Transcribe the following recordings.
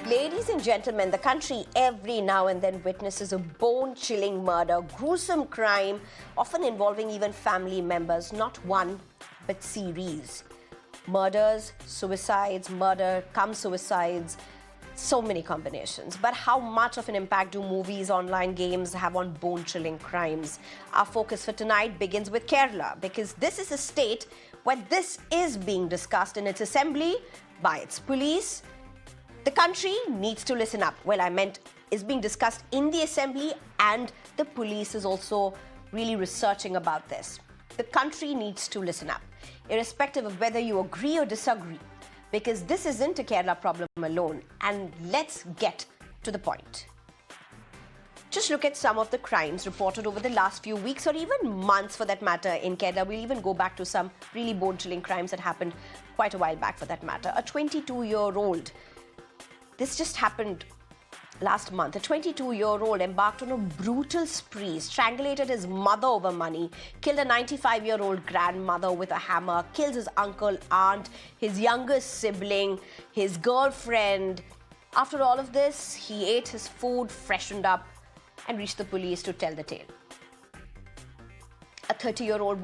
Ladies and gentlemen, the country every now and then witnesses a bone-chilling murder, gruesome crime, often involving even family members, not one, but series. Murders, suicides, murder, come suicides, so many combinations. But how much of an impact do movies, online games have on bone-chilling crimes? Our focus for tonight begins with Kerala, because this is a state where this is being discussed in its assembly, by its police. The country needs to listen up. Well, I meant is being discussed in the assembly, and the police is also really researching about this. The country needs to listen up, irrespective of whether you agree or disagree, because this isn't a Kerala problem alone. And let's get to the point. Just look at some of the crimes reported over the last few weeks or even months for that matter in Kerala. We'll even go back to some really bone-chilling crimes that happened quite a while back for that matter. A 22-year-old. This just happened last month. A 22-year-old embarked on a brutal spree, strangulated his mother over money, killed a 95-year-old grandmother with a hammer, killed his uncle, aunt, his youngest sibling, his girlfriend. After all of this, he ate his food, freshened up, and reached the police to tell the tale. A 30-year-old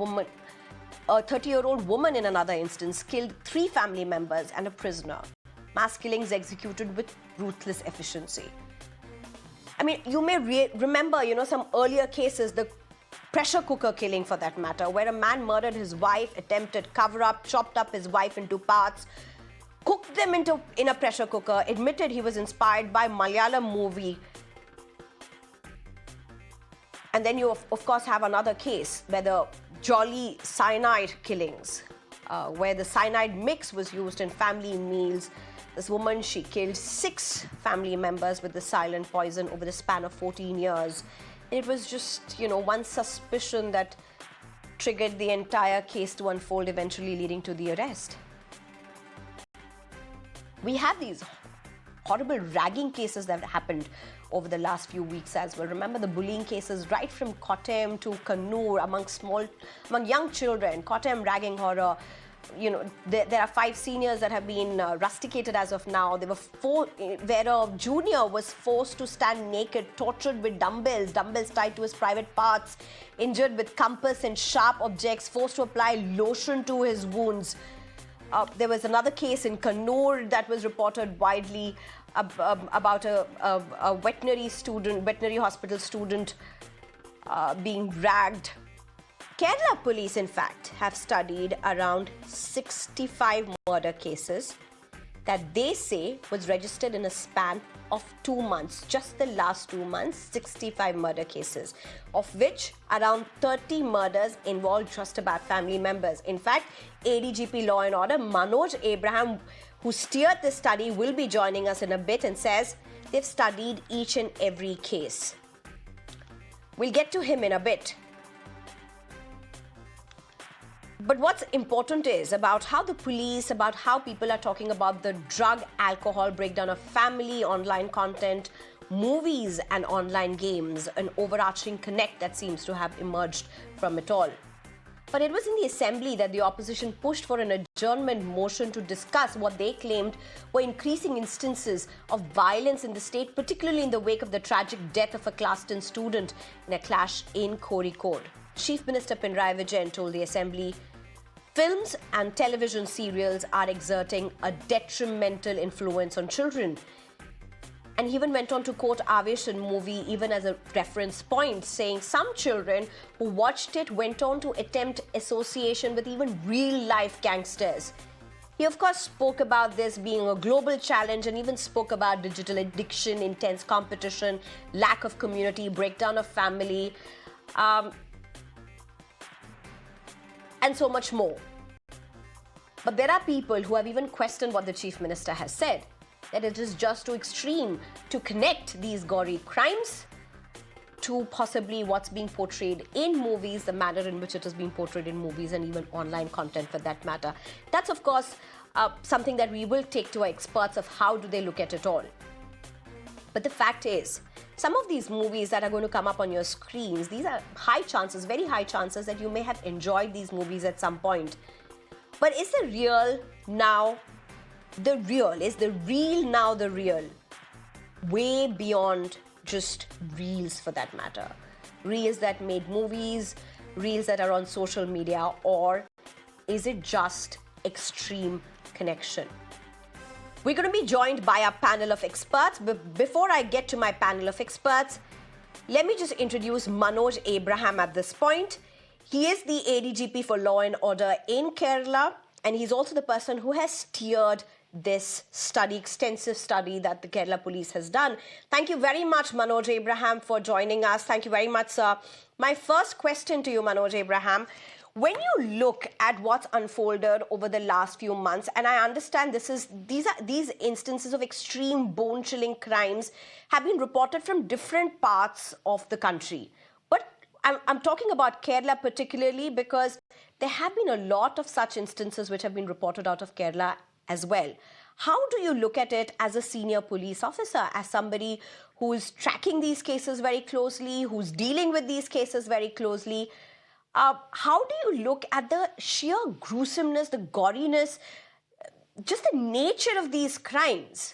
woman in another instance killed 3 family members and a prisoner. Mass killings executed with ruthless efficiency. I mean, you may remember, some earlier cases, the pressure cooker killing for that matter, where a man murdered his wife, attempted cover-up, chopped up his wife into parts, cooked them in a pressure cooker, admitted he was inspired by Malayalam movie. And then you, of course, have another case where the Jolly cyanide killings, where the cyanide mix was used in family meals. This woman, she killed 6 family members with the silent poison over the span of 14 years. It was just, one suspicion that triggered the entire case to unfold, eventually leading to the arrest. We have these horrible ragging cases that happened over the last few weeks as well. Remember the bullying cases right from Kottayam to Kannur among young children, Kottayam ragging horror. There are 5 seniors that have been rusticated as of now. There were 4 where a junior was forced to stand naked, tortured with dumbbells tied to his private parts, injured with compass and sharp objects, forced to apply lotion to his wounds. There was another case in Kannur that was reported widely about a veterinary hospital student being dragged. Kerala police, in fact, have studied around 65 murder cases that they say was registered in a span of 2 months. Just the last 2 months, 65 murder cases, of which around 30 murders involved just about family members. In fact, ADGP Law and Order Manoj Abraham, who steered this study, will be joining us in a bit and says they've studied each and every case. We'll get to him in a bit. But what's important is about how the police, about how people are talking about the drug, alcohol breakdown of family, online content, movies and online games, an overarching connect that seems to have emerged from it all. But it was in the assembly that the opposition pushed for an adjournment motion to discuss what they claimed were increasing instances of violence in the state, particularly in the wake of the tragic death of a Class 10 student in a clash in Kozhikode. Chief Minister Pinarayi Vijayan told the assembly, films and television serials are exerting a detrimental influence on children. And he even went on to quote Aveshan movie even as a reference point, saying some children who watched it went on to attempt association with even real-life gangsters. He, of course, spoke about this being a global challenge and even spoke about digital addiction, intense competition, lack of community, breakdown of family, and so much more. But there are people who have even questioned what the Chief Minister has said, that it is just too extreme to connect these gory crimes to possibly what's being portrayed in movies, the manner in which it is being portrayed in movies and even online content for that matter. That's, of course, something that we will take to our experts of how do they look at it all. But the fact is, some of these movies that are going to come up on your screens, these are high chances, very high chances that you may have enjoyed these movies at some point. But is the real now the real? Is the real now the real? way beyond just reels for that matter? Reels that made movies, reels that are on social media, or is it just extreme connection? We're going to be joined by our panel of experts. But before I get to my panel of experts, let me just introduce Manoj Abraham at this point. He is the ADGP for Law and Order in Kerala, and he's also the person who has steered this study, extensive study that the Kerala police has done. Thank you very much, Manoj Abraham, for joining us. Thank you very much, sir. My first question to you, Manoj Abraham. When you look at what's unfolded over the last few months, and I understand these instances of extreme bone-chilling crimes have been reported from different parts of the country. But I'm talking about Kerala particularly because there have been a lot of such instances which have been reported out of Kerala as well. How do you look at it as a senior police officer, as somebody who's tracking these cases very closely, who's dealing with these cases very closely? How do you look at the sheer gruesomeness, the goriness, just the nature of these crimes?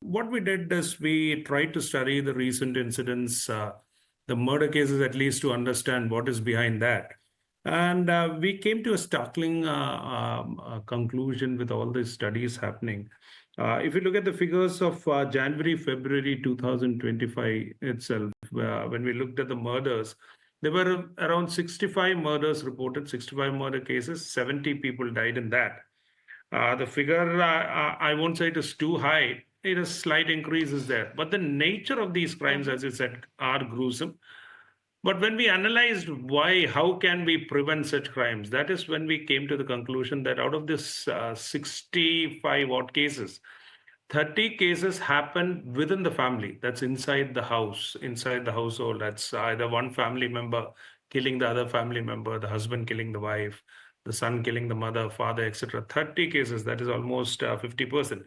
What we did is we tried to study the recent incidents, the murder cases at least, to understand what is behind that. And we came to a startling conclusion with all these studies happening. If you look at the figures of January, February 2025 itself, when we looked at the murders, there were around 65 murders reported, 65 murder cases, 70 people died in that. The figure, I won't say it is too high. It is slight increase is there. But the nature of these crimes, as you said, are gruesome. But when we analyzed why, how can we prevent such crimes, that is when we came to the conclusion that out of this 65 odd cases, 30 cases happen within the family. That's inside the house, inside the household. That's either one family member killing the other family member, the husband killing the wife, the son killing the mother, father, etc. 30 cases, that is almost 50%.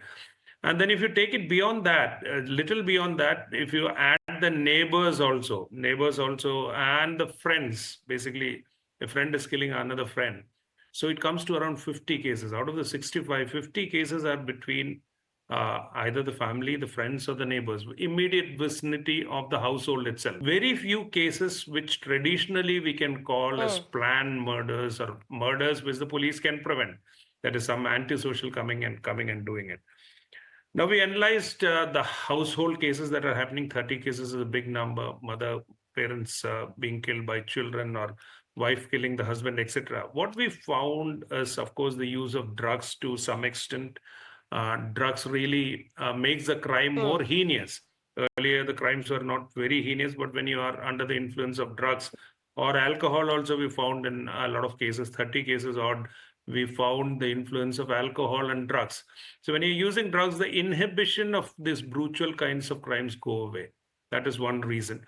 And then if you take it beyond that, a little beyond that, if you add the neighbors also, and the friends, basically, a friend is killing another friend. So it comes to around 50 cases. Out of the 65, 50 cases are between either the family, the friends, or the neighbors, immediate vicinity of the household itself. Very few cases which traditionally we can call as planned murders or murders which the police can prevent. That is some antisocial coming and doing it. Now we analyzed the household cases that are happening. 30 cases is a big number. Mother, parents being killed by children, or wife killing the husband, etc. What we found is, of course, the use of drugs to some extent. Drugs really makes the crime more heinous. Earlier, the crimes were not very heinous, but when you are under the influence of drugs or alcohol, also we found in a lot of cases, 30 cases odd, we found the influence of alcohol and drugs. So when you're using drugs, the inhibition of these brutal kinds of crimes go away. That is one reason.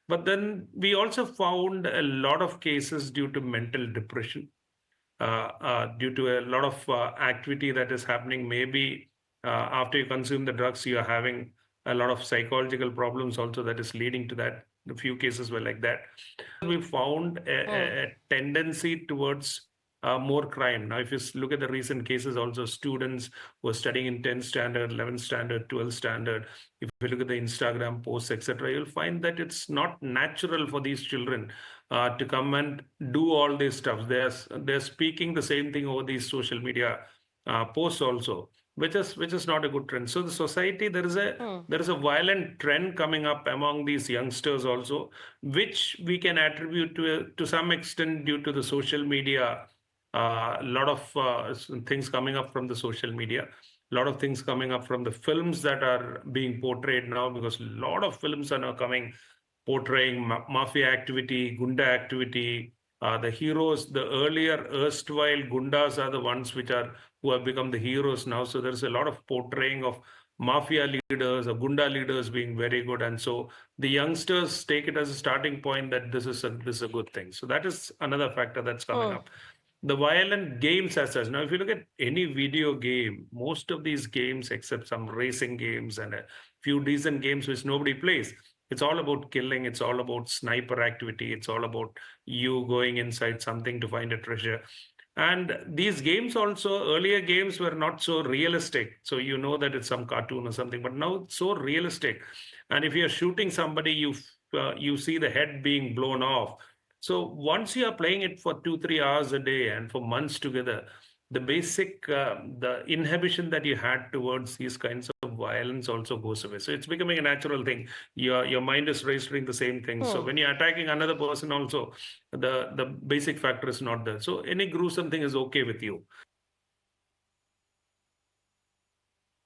But then we also found a lot of cases due to mental depression, due to a lot of activity that is happening. Maybe after you consume the drugs, you are having a lot of psychological problems also that is leading to that. A few cases were like that. We found a tendency towards more crime. Now, if you look at the recent cases, also students who are studying in 10th standard, 11th standard, 12th standard, if you look at the Instagram posts, etc., you'll find that it's not natural for these children to come and do all this stuff. They're speaking the same thing over these social media posts also, which is not a good trend. So the society, there is a violent trend coming up among these youngsters also, which we can attribute to some extent due to the social media. A lot of things coming up from the social media, a lot of things coming up from the films that are being portrayed now, because a lot of films are now coming portraying mafia activity, gunda activity. The heroes, the earlier erstwhile gundas, are the ones who have become the heroes now. So there's a lot of portraying of mafia leaders or gunda leaders being very good, and so the youngsters take it as a starting point that this is a good thing. So that is another factor that's coming up. The violent games as such. Now, if you look at any video game, most of these games, except some racing games and a few decent games which nobody plays, it's all about killing. It's all about sniper activity. It's all about you going inside something to find a treasure. And these games also, earlier games were not so realistic. So you know that it's some cartoon or something, but now it's so realistic. And if you're shooting somebody, you see the head being blown off. So once you are playing it for 2 3 hours a day and for months together, the basic the inhibition that you had towards these kinds of violence also goes away. So it's becoming a natural thing. Your mind is registering the same thing. So when you're attacking another person also, the basic factor is not there. So any gruesome thing is okay with you.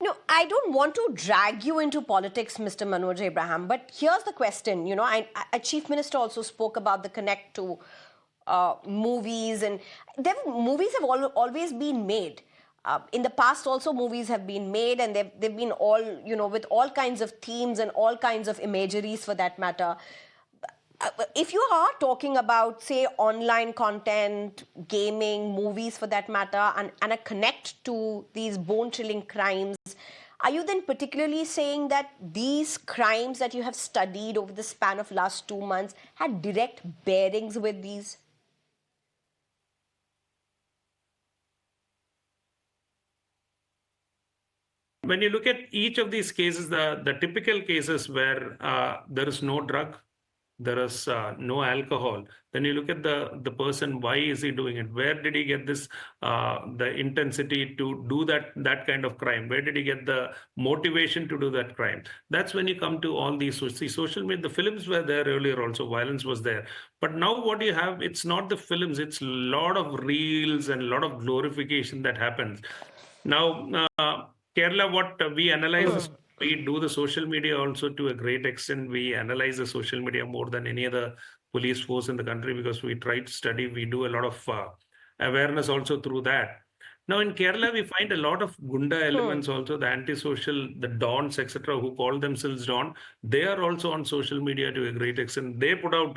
No, I don't want to drag you into politics, Mr. Manoj Abraham, but here's the question. Chief Minister also spoke about the connect to movies, and movies have always been made. In the past, also movies have been made, and they've been all, with all kinds of themes and all kinds of imageries for that matter. If you are talking about, say, online content, gaming, movies for that matter, and a connect to these bone-chilling crimes, are you then particularly saying that these crimes that you have studied over the span of last 2 months had direct bearings with these? When you look at each of these cases, the typical cases where there is no drug, there is no alcohol, then you look at the person, why is he doing it? Where did he get this the intensity to do that kind of crime? Where did he get the motivation to do that crime? That's when you come to all these. See, social media, the films were there earlier also, violence was there, but now what you have, it's not the films, it's a lot of reels and a lot of glorification that happens now. Kerala, what we analyze is we do the social media also to a great extent. We analyze the social media more than any other police force in the country because we try to study. We do a lot of awareness also through that. Now in Kerala, we find a lot of gunda elements also, the antisocial, the dons, etc., who call themselves don. They are also on social media to a great extent. They put out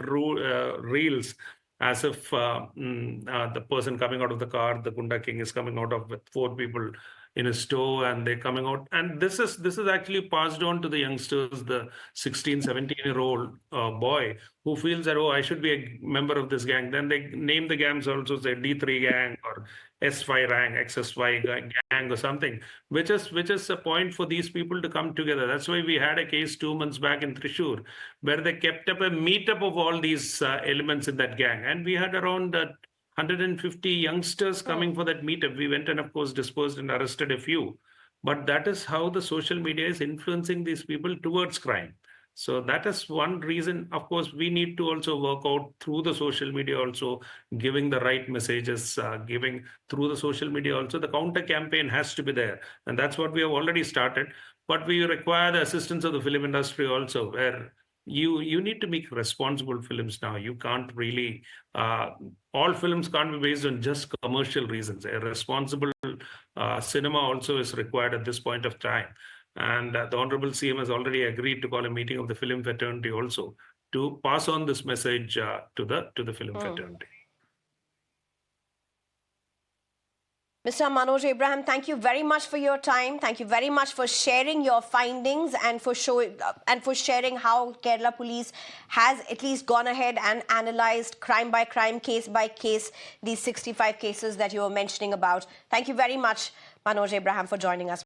reels as if the person coming out of the car, the gunda king, is coming out of with 4 people in a store, and they're coming out, and this is actually passed on to the youngsters, the 16 17-year-old boy who feels that, oh, I should be a member of this gang. Then they name the gangs also, say D3 gang or S5 gang, XS5 gang or something, which is a point for these people to come together. That's why we had a case 2 months back in Thrissur where they kept up a meetup of all these elements in that gang, and we had around 150 youngsters coming for that meetup. We went and, of course, dispersed and arrested a few. But that is how the social media is influencing these people towards crime. So that is one reason. Of course, we need to also work out through the social media, also giving the right messages, giving through the social media. Also, the counter campaign has to be there. And that's what we have already started. But we require the assistance of the film industry also, where you need to make responsible films now. You can't really all films can't be based on just commercial reasons. A responsible cinema also is required at this point of time. And the Honorable CM has already agreed to call a meeting of the film fraternity also to pass on this message to the film fraternity. Mr. Manoj Abraham, thank you very much for your time. Thank you very much for sharing your findings and for sharing how Kerala Police has at least gone ahead and analyzed crime by crime, case by case, these 65 cases that you were mentioning about. Thank you very much, Manoj Abraham, for joining us.